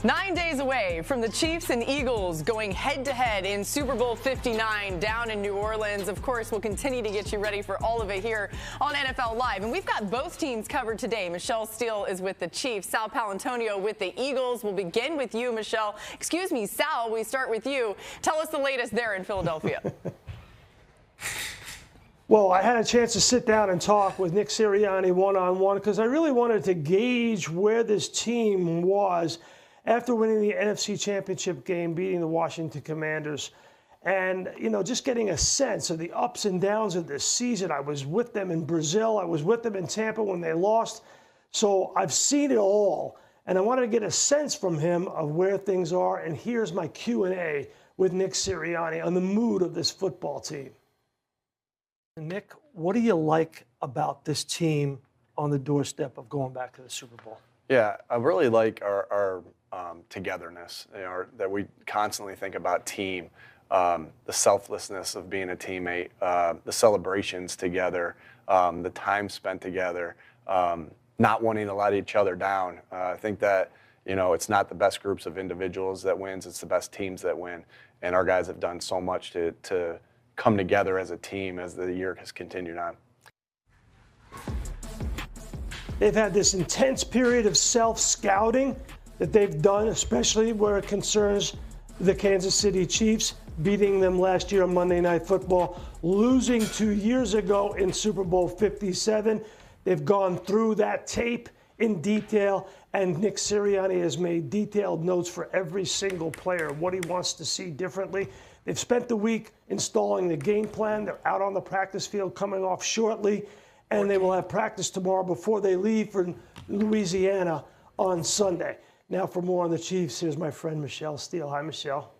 9 days away from the Chiefs and Eagles going head-to-head in Super Bowl 59 down in New Orleans. Of course, we'll continue to get you ready for all of it here on NFL Live. And we've got both teams covered today. Michelle Steele is with the Chiefs, Sal Paolantonio with the Eagles. We'll begin with you, Michelle. Excuse me, Sal, we start with you. Tell us the latest there in Philadelphia. Well, I had a chance to sit down and talk with Nick Sirianni one-on-one because I really wanted to gauge where this team was after winning the NFC Championship game, beating the Washington Commanders. And, just getting a sense of the ups and downs of this season. I was with them in Brazil. I was with them in Tampa when they lost. So I've seen it all. And I wanted to get a sense from him of where things are. And here's my Q&A with Nick Sirianni on the mood of this football team. Nick, what do you like about this team on the doorstep of going back to the Super Bowl? Yeah, I really like our togetherness, that we constantly think about team, the selflessness of being a teammate, the celebrations together, the time spent together, not wanting to let each other down. I think that, it's not the best groups of individuals that wins, it's the best teams that win. And our guys have done so much to come together as a team as the year has continued on. They've had this intense period of self-scouting that they've done, especially where it concerns the Kansas City Chiefs, beating them last year on Monday Night Football, losing 2 years ago in Super Bowl 57. They've gone through that tape in detail, and Nick Sirianni has made detailed notes for every single player, what he wants to see differently. They've spent the week installing the game plan. They're out on the practice field coming off shortly, and they will have practice tomorrow before they leave for Louisiana on Sunday. Now for more on the Chiefs, here's my friend Michelle Steele. Hi, Michelle.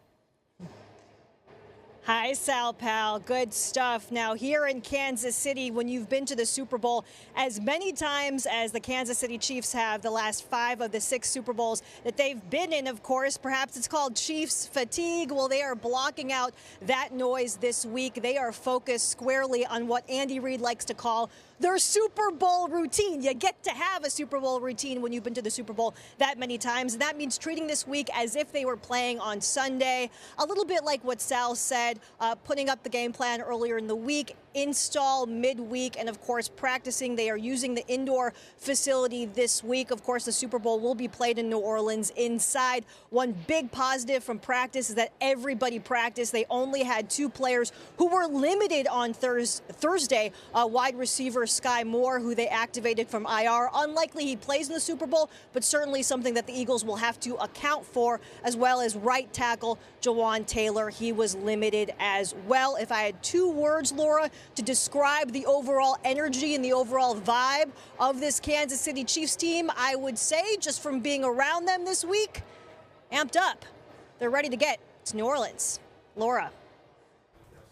Hi, Sal Pal. Good stuff. Now, here in Kansas City, when you've been to the Super Bowl as many times as the Kansas City Chiefs have, the last 5 of the 6 Super Bowls that they've been in, of course, perhaps it's called Chiefs fatigue. Well, they are blocking out that noise this week. They are focused squarely on what Andy Reid likes to call their Super Bowl routine. You get to have a Super Bowl routine when you've been to the Super Bowl that many times, and that means treating this week as if they were playing on Sunday. A little bit like what Sal said, putting up the game plan earlier in the week, install midweek, and of course practicing. They are using the indoor facility this week. Of course, the Super Bowl will be played in New Orleans inside. One big positive from practice is that everybody practiced. They only had 2 players who were limited on Thursday. Wide receiver Sky Moore, who they activated from IR. Unlikely he plays in the Super Bowl, but certainly something that the Eagles will have to account for, as well as right tackle Jawan Taylor. He was limited as well. If I had 2 words, Laura, to describe the overall energy and the overall vibe of this Kansas City Chiefs team, I would say, just from being around them this week, amped up. They're ready to get to New Orleans. Laura.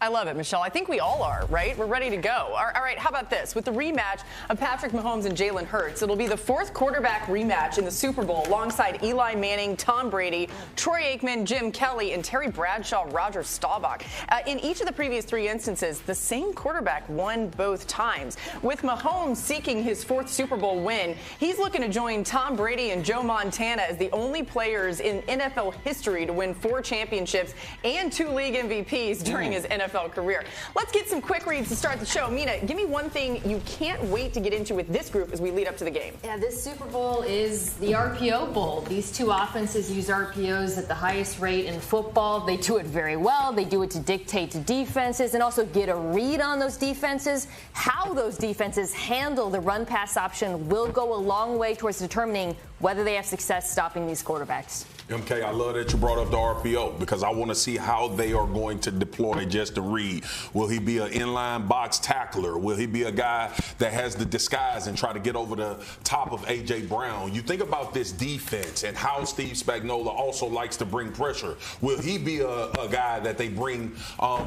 I love it, Michelle. I think we all are, right? We're ready to go. All right, how about this? With the rematch of Patrick Mahomes and Jalen Hurts, it'll be the 4th quarterback rematch in the Super Bowl alongside Eli Manning, Tom Brady, Troy Aikman, Jim Kelly, and Terry Bradshaw, Roger Staubach. In each of the previous 3 instances, the same quarterback won both times. With Mahomes seeking his 4th Super Bowl win, he's looking to join Tom Brady and Joe Montana as the only players in NFL history to win 4 championships and 2 league MVPs during his NFL career. Let's get some quick reads to start the show. Mina, give me one thing you can't wait to get into with this group as we lead up to the game. Yeah, this Super Bowl is the RPO Bowl. These 2 offenses use RPOs at the highest rate in football. They do it very well. They do it to dictate to defenses and also get a read on those defenses. How those defenses handle the run-pass option will go a long way towards determining whether they have success stopping these quarterbacks. MK, I love that you brought up the RPO because I want to see how they are going to deploy Justin Reid. Will he be an inline box tackler? Will he be a guy that has the disguise and try to get over the top of A.J. Brown? You think about this defense and how Steve Spagnuolo also likes to bring pressure. Will he be a guy that they bring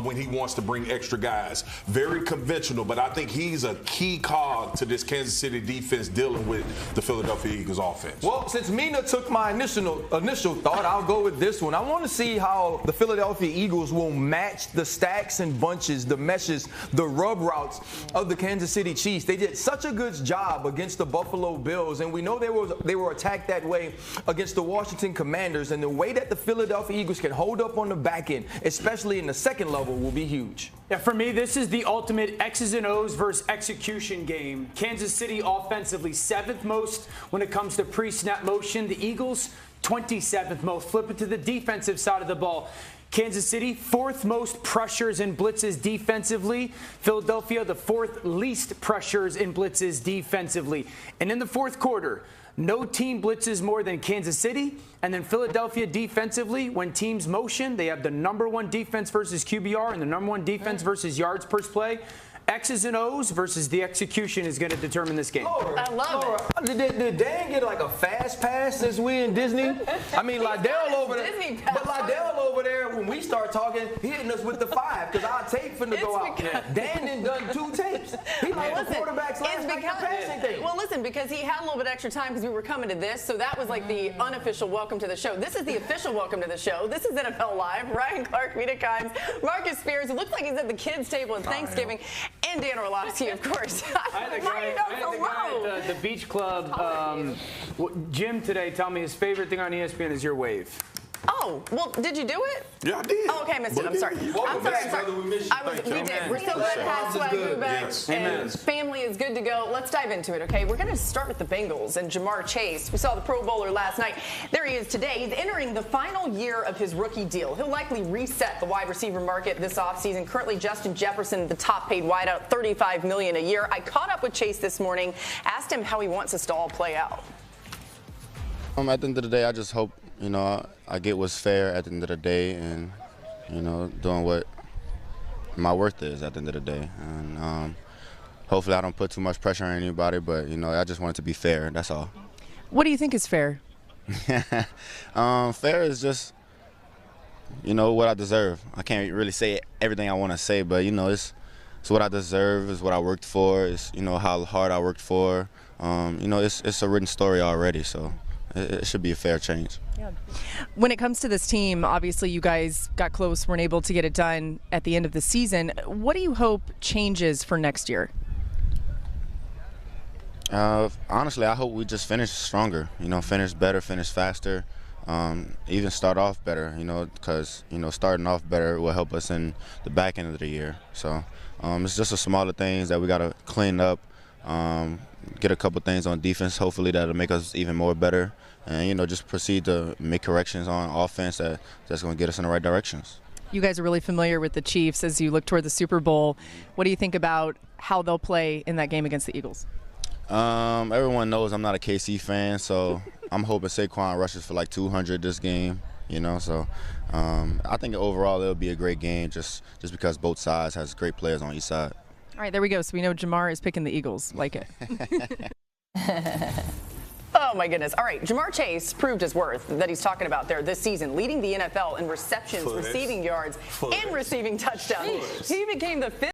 when he wants to bring extra guys? Very conventional, but I think he's a key cog to this Kansas City defense dealing with the Philadelphia Eagles offense. Well, since Mina took my initial thought, I'll go with this one. I want to see how the Philadelphia Eagles will match the stat stacks and bunches, the meshes, the rub routes of the Kansas City Chiefs. They did such a good job against the Buffalo Bills, and we know they were attacked that way against the Washington Commanders, and the way that the Philadelphia Eagles can hold up on the back end, especially in the second level, will be huge. Yeah, for me, this is the ultimate X's and O's versus execution game. Kansas City offensively 7th most when it comes to pre-snap motion. The Eagles 27th most. Flip it to the defensive side of the ball. Kansas City 4th most pressures and blitzes defensively. Philadelphia the 4th least pressures and blitzes defensively. And in the fourth quarter, no team blitzes more than Kansas City. And then Philadelphia defensively, when teams motion, they have the #1 defense versus QBR and the #1 defense versus yards per play. X's and O's versus the execution is going to determine this game. I love it. Did Dan get like a fast pass since we in Disney? I mean, Lydell over there. But Lydell over there, when we start talking, he hitting us with the 5 because our tape finna go out. Dan done 2 tapes. He like the quarterback's last passing thing. Well, listen, because he had a little bit extra time because we were coming to this, so that was like the unofficial welcome to the show. This is the official welcome to the show. This is NFL Live. Ryan Clark, Rita Kimes, Marcus Spears, who looks like he's at the kids' table at Thanksgiving. And Dan Orlovsky, of course. I had the guy at the beach club gym today tell me his favorite thing on ESPN is your wave. Oh, well, did you do it? Yeah, I did. Oh, okay, I missed it. I'm sorry. We missed you. We did. We're so glad Pat's swag back. Yes. And family is good to go. Let's dive into it, okay? We're going to start with the Bengals and Jamar Chase. We saw the Pro Bowler last night. There he is today. He's entering the final year of his rookie deal. He'll likely reset the wide receiver market this offseason. Currently, Justin Jefferson, the top-paid wideout, $35 million a year. I caught up with Chase this morning, asked him how he wants this to all play out. At the end of the day, I just hope, I get what's fair at the end of the day and, doing what my worth is at the end of the day. And hopefully I don't put too much pressure on anybody, but, I just want it to be fair. That's all. What do you think is fair? Fair is just, what I deserve. I can't really say everything I want to say, but, it's what I deserve, is what I worked for, is, how hard I worked for. It's a written story already, so it should be a fair change. Yeah. When it comes to this team, obviously you guys got close, weren't able to get it done at the end of the season. What do you hope changes for next year? Honestly, I hope we just finish stronger, finish better, finish faster, even start off better, because, starting off better will help us in the back end of the year. So it's just the smaller things that we got to clean up, get a couple things on defense, hopefully that'll make us even more better, and, just proceed to make corrections on offense that's going to get us in the right directions. You guys are really familiar with the Chiefs as you look toward the Super Bowl. What do you think about how they'll play in that game against the Eagles? Everyone knows I'm not a KC fan, so I'm hoping Saquon rushes for like 200 this game, so I think overall it'll be a great game just because both sides has great players on each side. All right, there we go. So we know Jamar is picking the Eagles. Like it. Oh, my goodness. All right, Jamar Chase proved his worth that he's talking about there this season, leading the NFL in receptions, receiving yards, and receiving touchdowns. He became the 5th